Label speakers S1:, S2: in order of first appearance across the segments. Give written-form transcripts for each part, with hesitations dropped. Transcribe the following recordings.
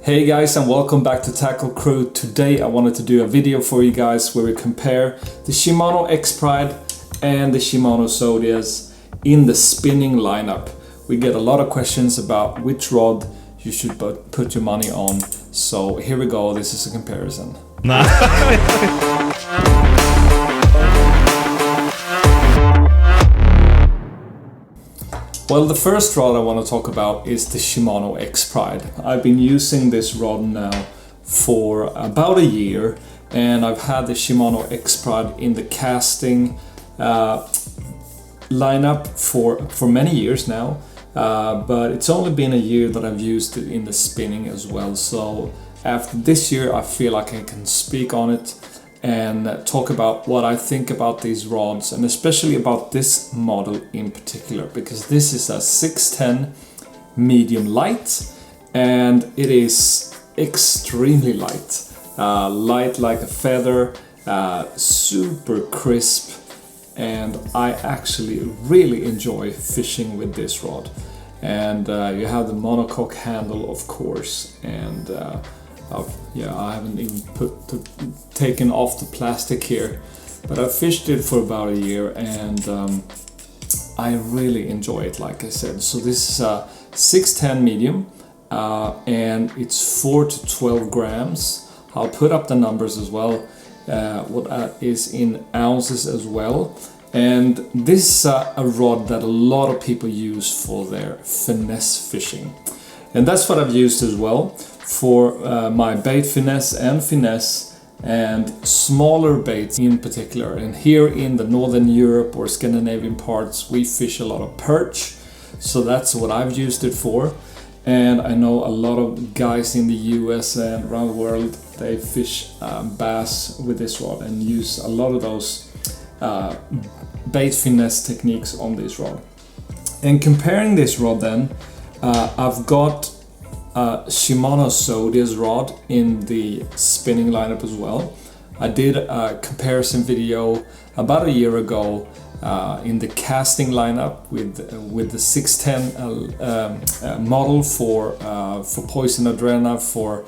S1: Hey guys, and welcome back to Tackle Crew. Today I wanted to do a video for you guys where we compare the Shimano Expride and the Shimano Zodias in the spinning lineup. We get a lot of questions about which rod you should put your money on. So here we go, this is a comparison. Well, the first rod I want to talk about is the Shimano Expride. I've been using this rod now for about a year, and I've had the Shimano Expride in the casting lineup for many years now, but it's only been a year that I've used it in the spinning as well. So after this year, I feel like I can speak on it and talk about what I think about these rods, and especially about this model in particular, because this is a 610 medium light and it is extremely light, light like a feather, super crisp, and I actually really enjoy fishing with this rod. And you have the monocoque handle, of course, and I haven't even taken off the plastic here, but I fished it for about a year, and I really enjoy it, like I said. So this is a 610 medium, and it's 4 to 12 grams. I'll put up the numbers as well, what is in ounces as well. And this is a rod that a lot of people use for their finesse fishing, and that's what I've used as well for my bait finesse and smaller baits in particular. And here in the Northern Europe or Scandinavian parts, we fish a lot of perch, so that's what I've used it for. And I know a lot of guys in the US and around the world, they fish bass with this rod and use a lot of those bait finesse techniques on this rod. And comparing this rod then, I've got Shimano Zodias rod in the spinning lineup as well. I did a comparison video about a year ago in the casting lineup with the 610 model for Poison Adrena, for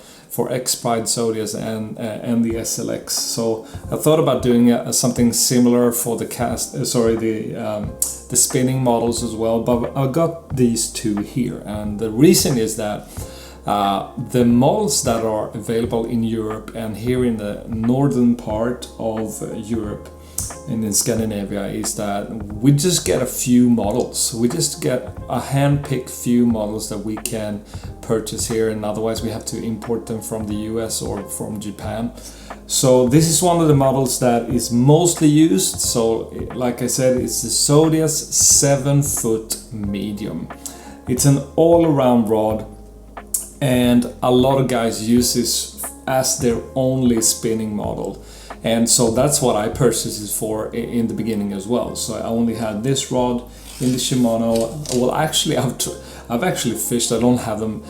S1: Expride Zodias and the SLX. So I thought about doing something similar for the the spinning models as well, but I got these two here, and the reason is that the models that are available in Europe and here in the northern part of Europe and in Scandinavia is that we just get a few models. We just get a hand-picked few models that we can purchase here, and otherwise we have to import them from the US or from Japan. So this is one of the models that is mostly used. So like I said, it's the Zodias 7-foot medium. It's an all-around rod, and a lot of guys use this as their only spinning model. And so that's what I purchased it for in the beginning as well. So I only had this rod in the Shimano. Well, actually, I've actually fished. I don't have them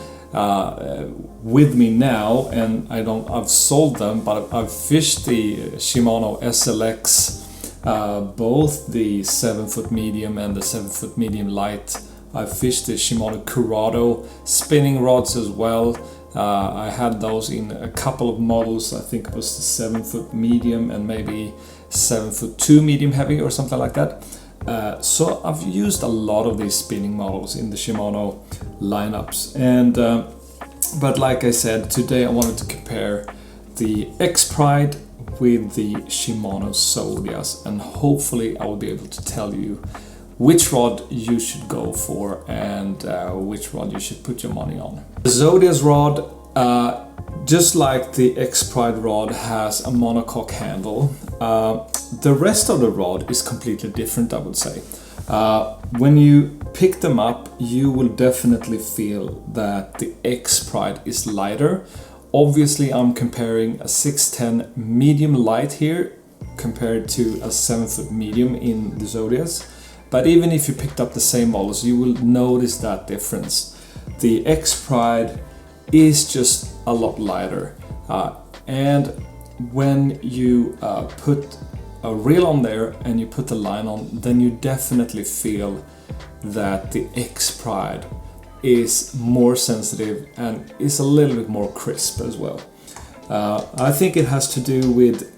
S1: with me now, and I've sold them, but I've fished the Shimano SLX, both the 7-foot medium and the 7-foot medium light. I fished the Shimano Curado spinning rods as well. I had those in a couple of models. I think it was the 7-foot medium and maybe 7'2" medium heavy or something like that. So I've used a lot of these spinning models in the Shimano lineups. And but like I said, today I wanted to compare the Expride with the Shimano Zodias, and hopefully I will be able to tell you which rod you should go for and which rod you should put your money on. The Zodias rod, just like the Expride rod, has a monocoque handle. The rest of the rod is completely different, I would say. When you pick them up, you will definitely feel that the Expride is lighter. Obviously, I'm comparing a 610 medium light here compared to a 7-foot medium in the Zodias. But even if you picked up the same models, you will notice that difference. The Expride is just a lot lighter. And when you put a reel on there and you put the line on, then you definitely feel that the Expride is more sensitive and is a little bit more crisp as well. I think it has to do with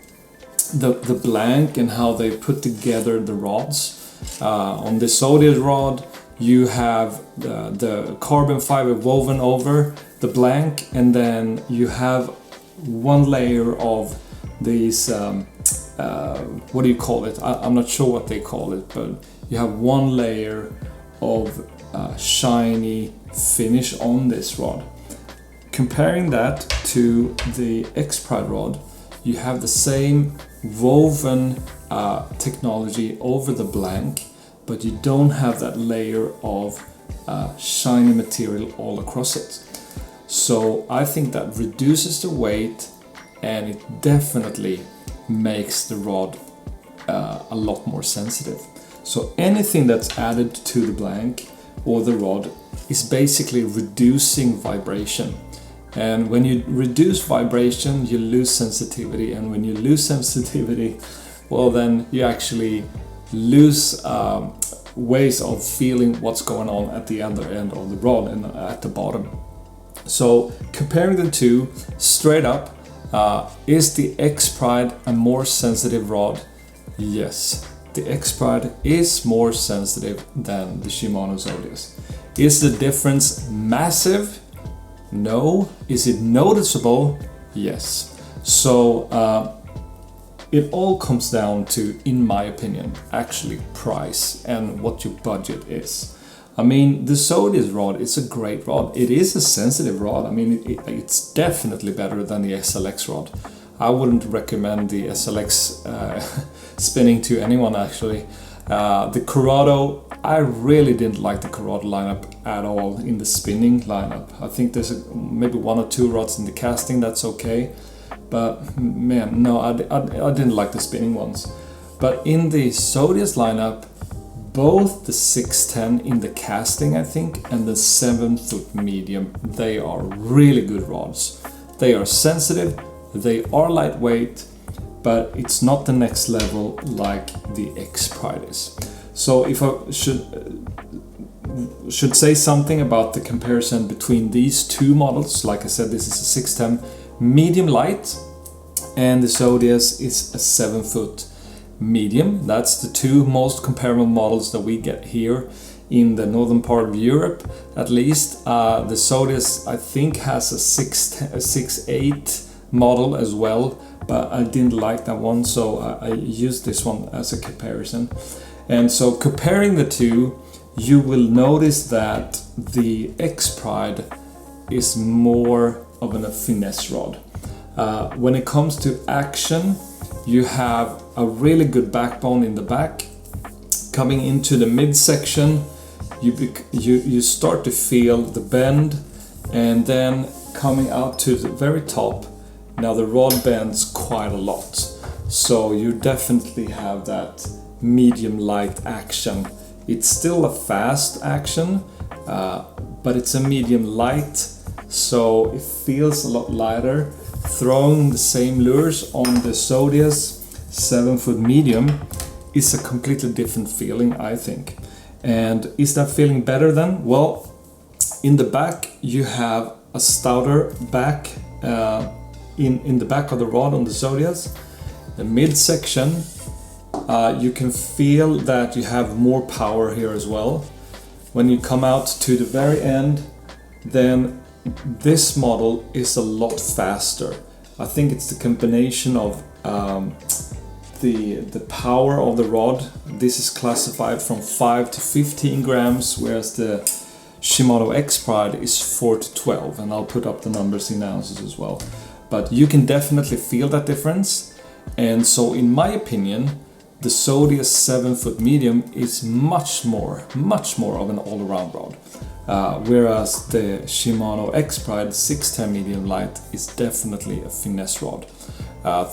S1: the blank and how they put together the rods. On the Zodias rod, you have the carbon fiber woven over the blank, and then you have one layer of these, what do you call it? I'm not sure what they call it, but you have one layer of shiny finish on this rod. Comparing that to the Expride rod, you have the same woven technology over the blank, but you don't have that layer of shiny material all across it. So I think that reduces the weight, and it definitely makes the rod a lot more sensitive. So anything that's added to the blank or the rod is basically reducing vibration. And when you reduce vibration, you lose sensitivity, and when you lose sensitivity, well, then you actually lose ways of feeling what's going on at the other end of the rod and at the bottom. So comparing the two straight up, is the Expride a more sensitive rod? Yes, the Expride is more sensitive than the Shimano Zodias. Is the difference massive? No. Is it noticeable? Yes. So it all comes down to, in my opinion, actually price and what your budget is. I mean, the Zodias rod is a great rod. It is a sensitive rod. I mean, it's definitely better than the SLX rod. I wouldn't recommend the SLX spinning to anyone, actually. The Corrado, I really didn't like the Corrado lineup at all in the spinning lineup. I think there's maybe one or two rods in the casting that's okay, but man, no, I didn't like the spinning ones. But in the Zodias lineup, both the 610 in the casting, I think, and the 7-foot medium, they are really good rods. They are sensitive, they are lightweight, but it's not the next level like the Expride is. So if I should say something about the comparison between these two models, like I said, this is a 610 medium light, and the Zodias is a 7-foot medium. That's the two most comparable models that we get here in the northern part of Europe, at least. The Zodias, I think, has a 6.8 model as well, but I didn't like that one, so I used this one as a comparison. And so comparing the two, you will notice that the Expride is more of a finesse rod. When it comes to action, you have a really good backbone in the back. Coming into the midsection, you start to feel the bend, and then coming out to the very top, now the rod bends quite a lot. So you definitely have that medium light action. It's still a fast action, but it's a medium light, so it feels a lot lighter. Throwing the same lures on the Zodias 7-foot medium is a completely different feeling, I think. And is that feeling better then? Well, in the back you have a stouter back in the back of the rod on the Zodias. The midsection, you can feel that you have more power here as well. When you come out to the very end, then this model is a lot faster. I think it's the combination of the power of the rod. This is classified from 5 to 15 grams, whereas the Shimano Expride is 4 to 12, and I'll put up the numbers in ounces as well. But you can definitely feel that difference, and so in my opinion, the Zodias 7-foot medium is much more of an all-around rod. Whereas the Shimano Expride 610 medium light is definitely a finesse rod.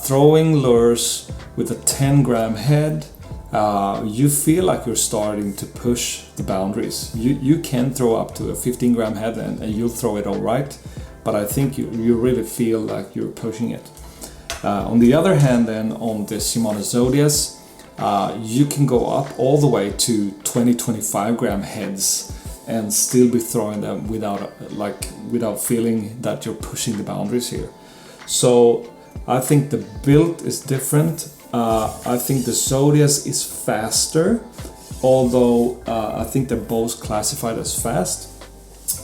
S1: Throwing lures with a 10-gram head, you feel like you're starting to push the boundaries. You can throw up to a 15-gram head and you'll throw it all right, but I think you really feel like you're pushing it. On the other hand, then, on the Shimano Zodias, you can go up all the way to 20-25 gram heads, and still be throwing them without feeling that you're pushing the boundaries here. So I think the build is different. I think the Zodias is faster, although I think they're both classified as fast.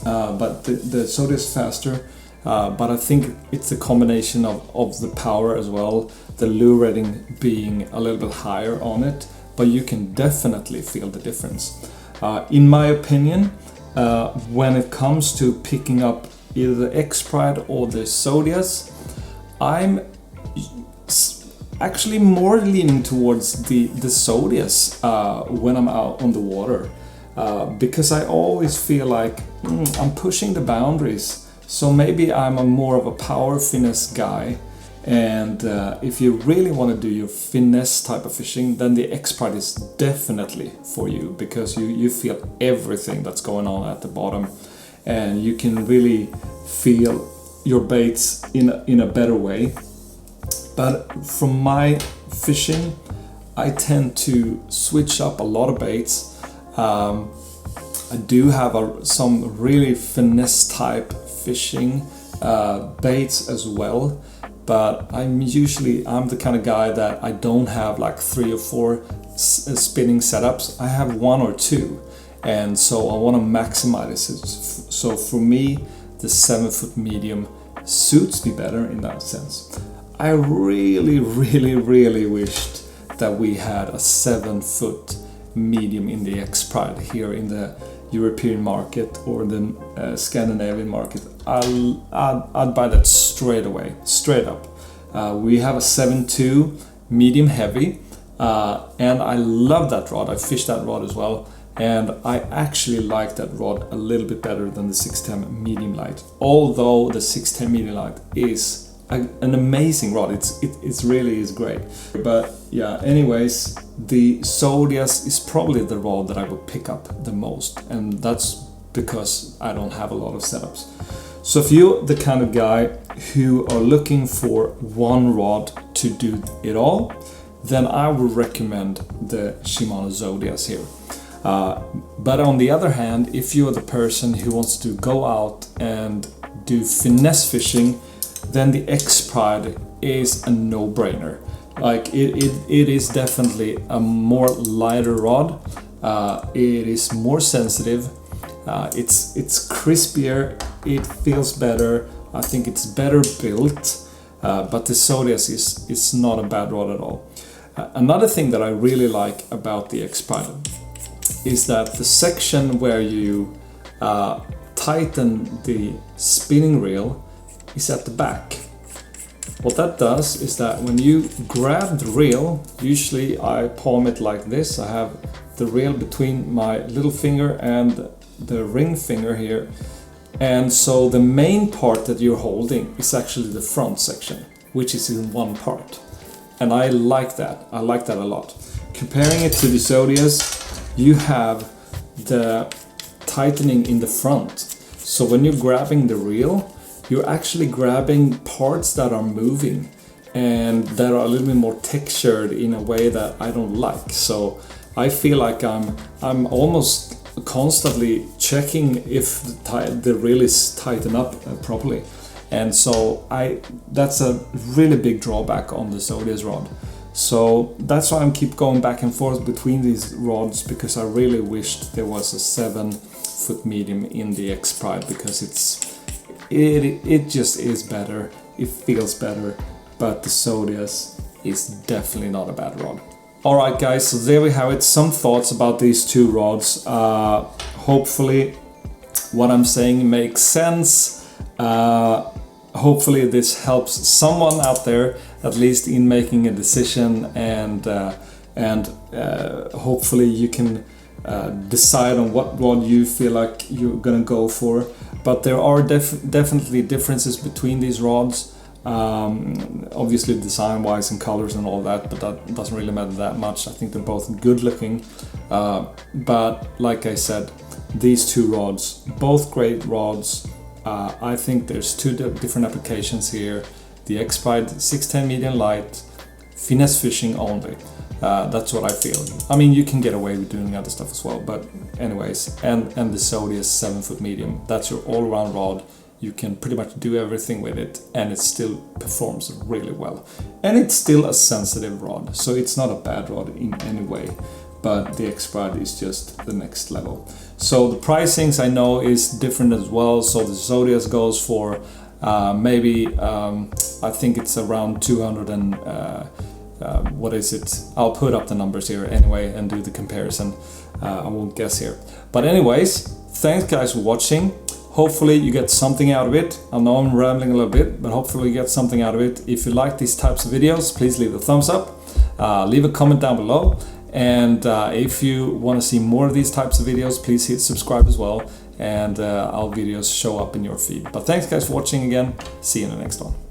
S1: But the Zodias is faster. But I think it's a combination of the power as well, the lure rating being a little bit higher on it, but you can definitely feel the difference. In my opinion, when it comes to picking up either the Expride or the Zodias, I'm actually more leaning towards the Zodias when I'm out on the water, because I always feel like I'm pushing the boundaries. So maybe I'm more of a power finesse guy, and if you really want to do your finesse type of fishing, then the Expride is definitely for you, because you feel everything that's going on at the bottom, and you can really feel your baits in a better way. But from my fishing, I tend to switch up a lot of baits. I do have some really finesse type fishing baits as well, but I'm the kind of guy that I don't have like 3 or 4 spinning setups. I have 1 or 2, and so I want to maximize it. So for me, the 7-foot medium suits me better in that sense. I really wished that we had a 7-foot medium in the Expride here in the European market or the Scandinavian market. I'd buy that straight away, straight up. We have a 7.2 medium heavy, and I love that rod. I fish that rod as well, and I actually like that rod a little bit better than the 610 medium light. Although the 610 medium light is an amazing rod, it really is great. But yeah, anyways, the Zodias is probably the rod that I would pick up the most, and that's because I don't have a lot of setups. So if you're the kind of guy who are looking for one rod to do it all, then I would recommend the Shimano Zodias here. But on the other hand, if you're the person who wants to go out and do finesse fishing, then the Expride is a no-brainer. Like it is definitely a more lighter rod. It is more sensitive. It's crispier. It feels better. I think it's better built. But the Zodias is not a bad rod at all. Another thing that I really like about the Expride is that the section where you tighten the spinning reel is at the back. What that does is that when you grab the reel, usually I palm it like this. I have the reel between my little finger and the ring finger here, and so the main part that you're holding is actually the front section, which is in one part, and I like that. I like that a lot. Comparing it to the Zodias, you have the tightening in the front, so when you're grabbing the reel, you're actually grabbing parts that are moving and that are a little bit more textured in a way that I don't like. So I feel like I'm almost constantly checking if the reel is tightened up properly, and so that's a really big drawback on the Zodias rod. So that's why I keep going back and forth between these rods, because I really wished there was a 7-foot medium in the Expride, because it just is better, it feels better, but the Zodias is definitely not a bad rod. Alright guys, so there we have it, some thoughts about these two rods. Hopefully what I'm saying makes sense. Hopefully this helps someone out there, at least in making a decision, and hopefully you can decide on what rod you feel like you're gonna go for. But there are definitely differences between these rods, obviously design wise and colors and all that, but that doesn't really matter that much. I think they're both good looking, but like I said, these two rods, both great rods. I think there's two different applications here. The Expride 610 medium light, finesse fishing only. That's what I feel. I mean, you can get away with doing other stuff as well, but anyways, and the Zodias 7-foot medium, that's your all-around rod. You can pretty much do everything with it, and it still performs really well. And it's still a sensitive rod, so it's not a bad rod in any way, but the Expride is just the next level. So the pricings I know is different as well. So the Zodias goes for maybe, I think it's around 200 and what is it? I'll put up the numbers here anyway and do the comparison. I won't guess here. But anyways, thanks guys for watching. Hopefully you get something out of it. I know I'm rambling a little bit, but hopefully you get something out of it. If you like these types of videos, please leave a thumbs up. Leave a comment down below. And if you want to see more of these types of videos, please hit subscribe as well. And our videos show up in your feed. But thanks guys for watching again. See you in the next one.